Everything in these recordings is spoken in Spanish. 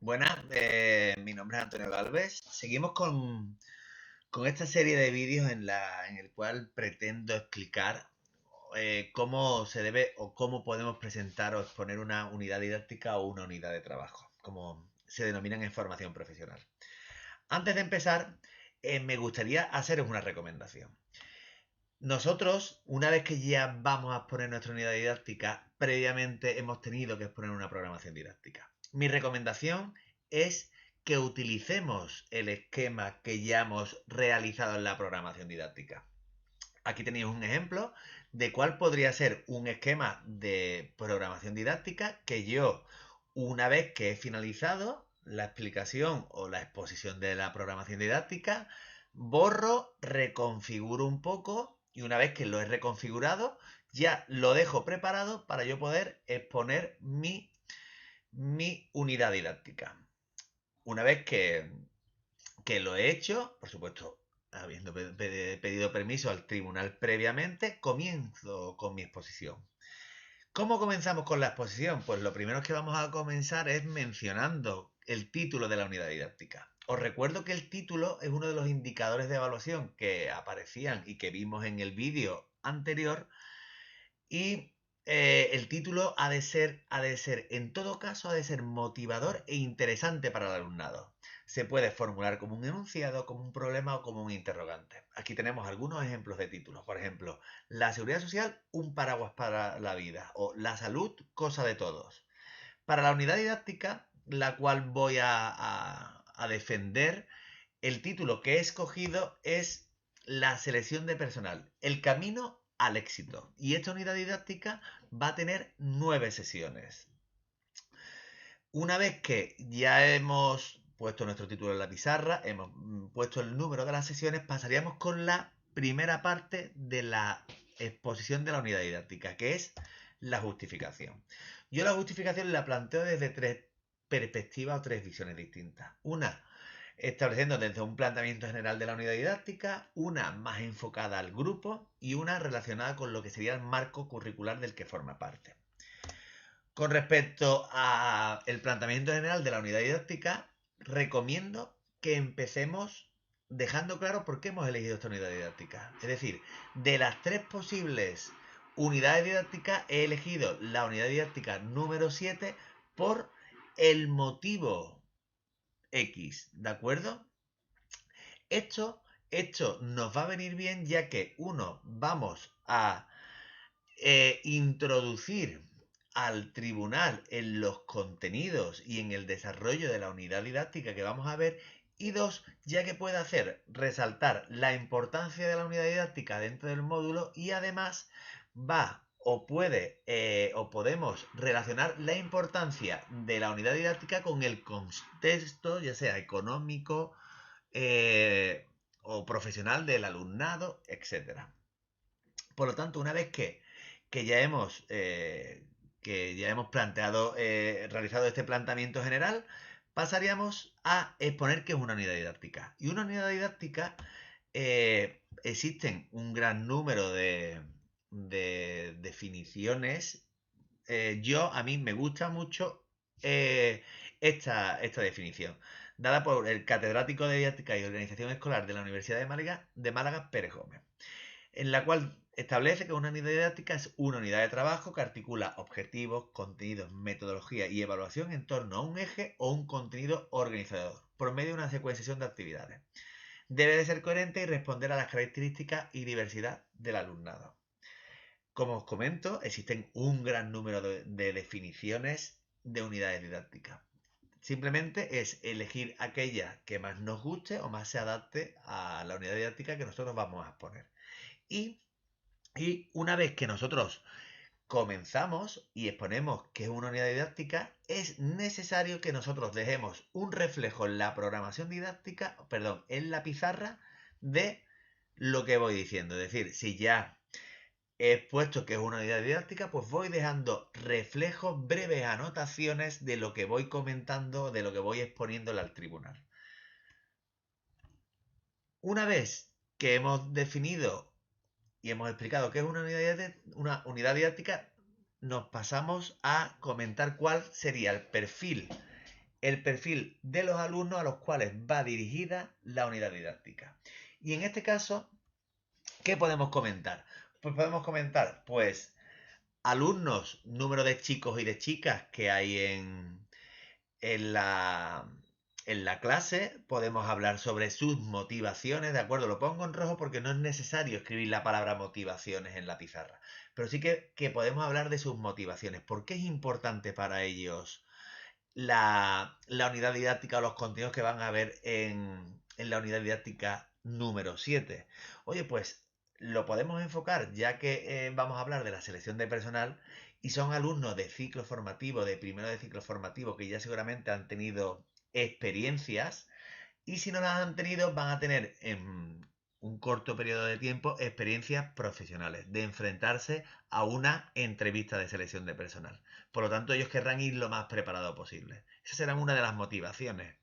Buenas, mi nombre es Antonio Galvez. Seguimos con esta serie de vídeos en el cual pretendo explicar cómo se debe o cómo podemos presentar o exponer una unidad didáctica o una unidad de trabajo, como se denominan en formación profesional. Antes de empezar, me gustaría haceros una recomendación. Nosotros, una vez que ya vamos a exponer nuestra unidad didáctica, previamente hemos tenido que exponer una programación didáctica. Mi recomendación es que utilicemos el esquema que ya hemos realizado en la programación didáctica. Aquí tenéis un ejemplo de cuál podría ser un esquema de programación didáctica que yo, una vez que he finalizado la explicación o la exposición de la programación didáctica, borro, reconfiguro un poco y una vez que lo he reconfigurado, ya lo dejo preparado para yo poder exponer mi unidad didáctica. Una vez que lo he hecho, por supuesto, habiendo pedido permiso al tribunal previamente, comienzo con mi exposición. ¿Cómo comenzamos con la exposición? Pues lo primero que vamos a comenzar es mencionando el título de la unidad didáctica. Os recuerdo que el título es uno de los indicadores de evaluación que aparecían y que vimos en el vídeo anterior y el título ha de ser, en todo caso, ha de ser motivador e interesante para el alumnado. Se puede formular como un enunciado, como un problema o como un interrogante. Aquí tenemos algunos ejemplos de títulos. Por ejemplo, la seguridad social, un paraguas para la vida. O la salud, cosa de todos. Para la unidad didáctica, la cual voy a defender, el título que he escogido es la selección de personal, el camino al éxito. Y esta unidad didáctica va a tener 9 sesiones. Una vez que ya hemos puesto nuestro título en la pizarra, hemos puesto el número de las sesiones, pasaríamos con la primera parte de la exposición de la unidad didáctica, que es la justificación. Yo la justificación la planteo desde tres perspectivas o tres visiones distintas. Una, estableciendo desde un planteamiento general de la unidad didáctica, una más enfocada al grupo y una relacionada con lo que sería el marco curricular del que forma parte. Con respecto al planteamiento general de la unidad didáctica, recomiendo que empecemos dejando claro por qué hemos elegido esta unidad didáctica. Es decir, de las tres posibles unidades didácticas, he elegido la unidad didáctica número 7 por el motivo X, ¿de acuerdo? Esto, esto nos va a venir bien ya que, uno, vamos a introducir al tribunal en los contenidos y en el desarrollo de la unidad didáctica que vamos a ver. Y dos, ya que puede hacer resaltar la importancia de la unidad didáctica dentro del módulo y además va o puede o podemos relacionar la importancia de la unidad didáctica con el contexto, ya sea económico o profesional del alumnado, etcétera. Por lo tanto, una vez que ya hemos planteado, realizado este planteamiento general, pasaríamos a exponer qué es una unidad didáctica. Y una unidad didáctica, existen un gran número de definiciones. A mí me gusta mucho esta definición, dada por el catedrático de didáctica y organización escolar de la Universidad de Málaga, Pérez Gómez, en la cual establece que una unidad didáctica es una unidad de trabajo que articula objetivos, contenidos, metodología y evaluación en torno a un eje o un contenido organizador, por medio de una secuenciación de actividades. Debe de ser coherente y responder a las características y diversidad del alumnado. Como os comento, existen un gran número de definiciones de unidades didácticas. Simplemente es elegir aquella que más nos guste o más se adapte a la unidad didáctica que nosotros vamos a exponer. Y y una vez que nosotros comenzamos y exponemos que es una unidad didáctica, es necesario que nosotros dejemos un reflejo en la programación didáctica, perdón, en la pizarra de lo que voy diciendo. Es decir, si ya he expuesto que es una unidad didáctica, pues voy dejando reflejos, breves anotaciones de lo que voy comentando, de lo que voy exponiéndole al tribunal. Una vez que hemos definido y hemos explicado qué es una unidad didáctica, nos pasamos a comentar cuál sería el perfil el perfil de los alumnos a los cuales va dirigida la unidad didáctica. Y en este caso, ¿qué podemos comentar? Pues podemos comentar, pues, alumnos, número de chicos y de chicas que hay en la, en la clase, podemos hablar sobre sus motivaciones, ¿de acuerdo? Lo pongo en rojo porque no es necesario escribir la palabra motivaciones en la pizarra, pero sí que podemos hablar de sus motivaciones. ¿Por qué es importante para ellos la unidad didáctica o los contenidos que van a ver en la unidad didáctica número 7? Oye, pues lo podemos enfocar ya que vamos a hablar de la selección de personal y son alumnos de ciclo formativo, de primero de ciclo formativo, que ya seguramente han tenido experiencias y si no las han tenido van a tener en un corto periodo de tiempo experiencias profesionales, de enfrentarse a una entrevista de selección de personal. Por lo tanto, ellos querrán ir lo más preparado posible. Esas serán una de las motivaciones.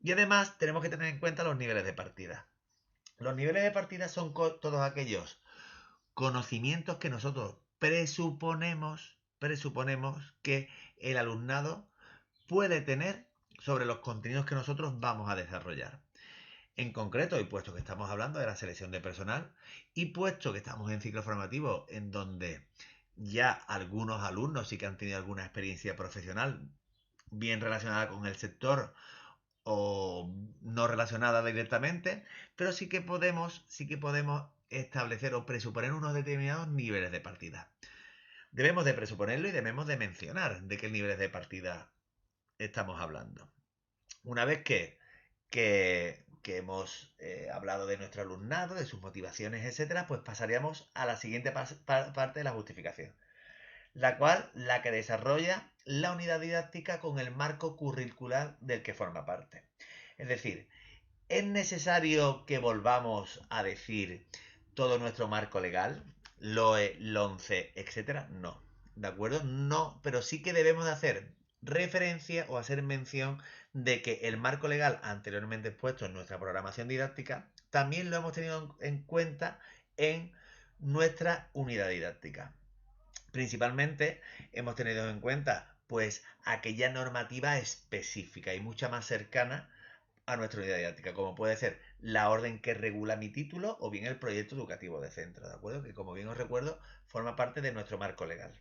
Y además tenemos que tener en cuenta los niveles de partida. Los niveles de partida son todos aquellos conocimientos que nosotros presuponemos que el alumnado puede tener sobre los contenidos que nosotros vamos a desarrollar. En concreto, y puesto que estamos hablando de la selección de personal, y puesto que estamos en ciclo formativo en donde ya algunos alumnos sí que han tenido alguna experiencia profesional bien relacionada con el sector o no relacionada directamente, pero sí que podemos establecer o presuponer unos determinados niveles de partida. Debemos de presuponerlo y debemos de mencionar de qué niveles de partida estamos hablando. Una vez que hemos hablado de nuestro alumnado, de sus motivaciones, etcétera, pues pasaríamos a la siguiente parte de la justificación, la que desarrolla la unidad didáctica con el marco curricular del que forma parte. Es decir, ¿es necesario que volvamos a decir todo nuestro marco legal, LOE, LONCE, etcétera? No, ¿de acuerdo? No, pero sí que debemos de hacer referencia o hacer mención de que el marco legal anteriormente expuesto en nuestra programación didáctica también lo hemos tenido en cuenta en nuestra unidad didáctica. Principalmente hemos tenido en cuenta pues aquella normativa específica y mucha más cercana a nuestra unidad didáctica, como puede ser la orden que regula mi título o bien el proyecto educativo de centro, ¿de acuerdo? Que como bien os recuerdo, forma parte de nuestro marco legal.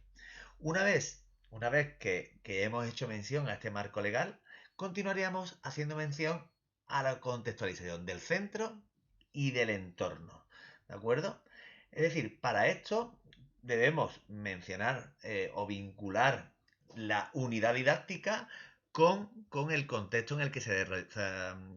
Una vez, una vez que hemos hecho mención a este marco legal, continuaríamos haciendo mención a la contextualización del centro y del entorno, ¿de acuerdo? Es decir, para esto debemos mencionar o vincular la unidad didáctica con el contexto en el que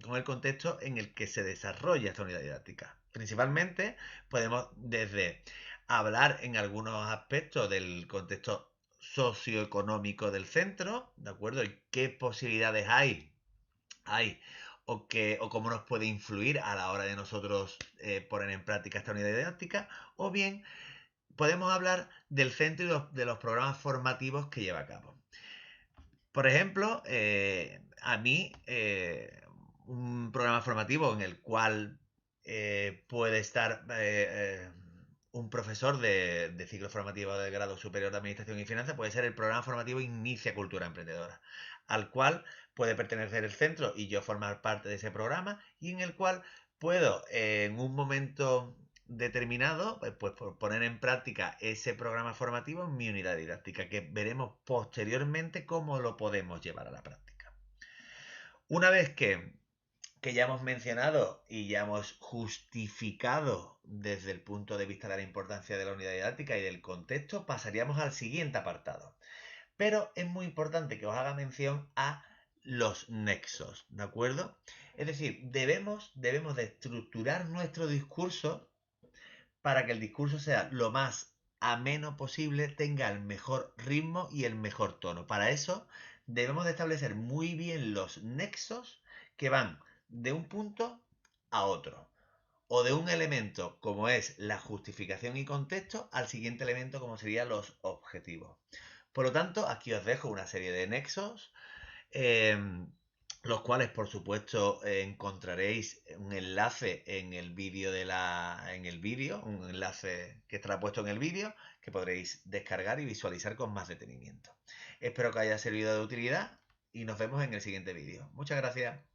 con el contexto en el que se desarrolla esta unidad didáctica. Principalmente podemos desde hablar en algunos aspectos del contexto socioeconómico del centro, ¿de acuerdo? Y qué posibilidades hay o cómo nos puede influir a la hora de nosotros poner en práctica esta unidad didáctica, o bien podemos hablar del centro y de los programas formativos que lleva a cabo. Por ejemplo, a mí un programa formativo en el cual puede estar un profesor de ciclo formativo de grado superior de Administración y Finanzas puede ser el programa formativo Inicia Cultura Emprendedora, al cual puede pertenecer el centro y yo formar parte de ese programa y en el cual puedo en un momento determinado, pues poner en práctica ese programa formativo en mi unidad didáctica, que veremos posteriormente cómo lo podemos llevar a la práctica. Una vez que ya hemos mencionado y ya hemos justificado desde el punto de vista de la importancia de la unidad didáctica y del contexto, pasaríamos al siguiente apartado. Pero es muy importante que os haga mención a los nexos, ¿de acuerdo? Es decir, debemos de estructurar nuestro discurso para que el discurso sea lo más ameno posible, tenga el mejor ritmo y el mejor tono. Para eso debemos de establecer muy bien los nexos que van de un punto a otro, o de un elemento como es la justificación y contexto al siguiente elemento como serían los objetivos. Por lo tanto, aquí os dejo una serie de nexos los cuales por supuesto encontraréis un enlace en el vídeo un enlace que estará puesto en el vídeo que podréis descargar y visualizar con más detenimiento. Espero que haya servido de utilidad y nos vemos en el siguiente vídeo. Muchas gracias.